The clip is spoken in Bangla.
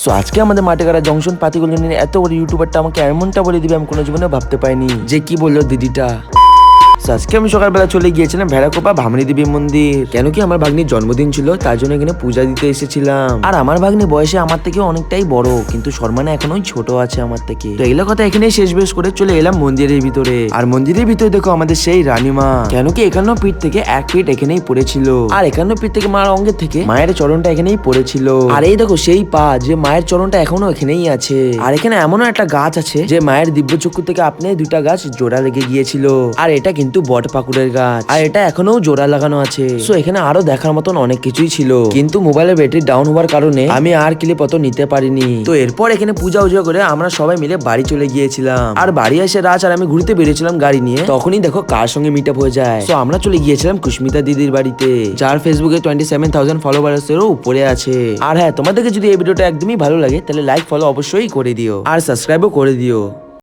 সো আজকে আমাদের মাটিগাড়া জংশন পাতিগুলো নিয়ে এত বড় ইউটিউবারটা আমাকে এমনটা বলে দিবে আমি কোনো জীবনে ভাবতে পাইনি। যে কি বললো দিদিটা। আজকে আমি সকালবেলা চলে গিয়েছিলাম ভেড়াকোপা ভামনি দেবী মন্দির, কেন কি আমার ভাগ্নির জন্মদিন ছিল, তার জন্য এখানে পূজা দিতে এসেছিলাম। আর আমার ভাগ্নি বয়সে আমার থেকে অনেকটাই বড়, কিন্তু সম্মানে এখনো ছোট আছে আমার থেকে। তো এগুলো কথা এখানেই শেষ বেশ করে চলে এলাম মন্দিরের ভিতরে। আর মন্দিরের ভিতরে দেখো আমাদের সেই রানীমা, কেন কি 51 ফিট থেকে 1 ফিট এখানেই পড়েছিল। আর 51 ফিট থেকে মার অঙ্গের থেকে মায়ের চরণটা এখানেই পড়েছিল। আর এই দেখো সেই পা, যে মায়ের চরণটা এখনো এখানেই আছে। আর এখানে এমনও একটা গাছ আছে যে মায়ের দিব্য চক্ষু থেকে আপনি দুটা গাছ জোড়া লেগে গিয়েছিল। আর এটা কিন্তু বট পাকুড়ের গাছ, আর এটা এখনো জোড়া লাগানো আছে। সো এখানে আরো দেখার মতন অনেক কিছুই ছিল, কিন্তু মোবাইলের ব্যাটারি ডাউন হওয়ার কারণে আমি আর ক্লিপ অত নিতে পারিনি। তো এরপর এখানে পূজা উজা করে আমরা সবাই মিলে বাড়ি চলে গিয়েছিলাম। আর বাড়ি এসে রাজ আর আমি ঘুরতে বেরিয়েছিলাম গাড়ি নিয়ে, তখনই দেখো কার সঙ্গে মিট আপ হয়ে যায়। তো আমরা চলে গিয়েছিলাম কুস্মিতা দিদির বাড়িতে, যার ফেসবুকে 27,000 ফলোয়ার্সেরও উপরে আছে। আর হ্যাঁ, তোমাদেরকে যদি এই ভিডিওটা একদমই ভালো লাগে তাহলে লাইক ফলো অবশ্যই করে দিও, আর সাবস্ক্রাইবও করে দিও।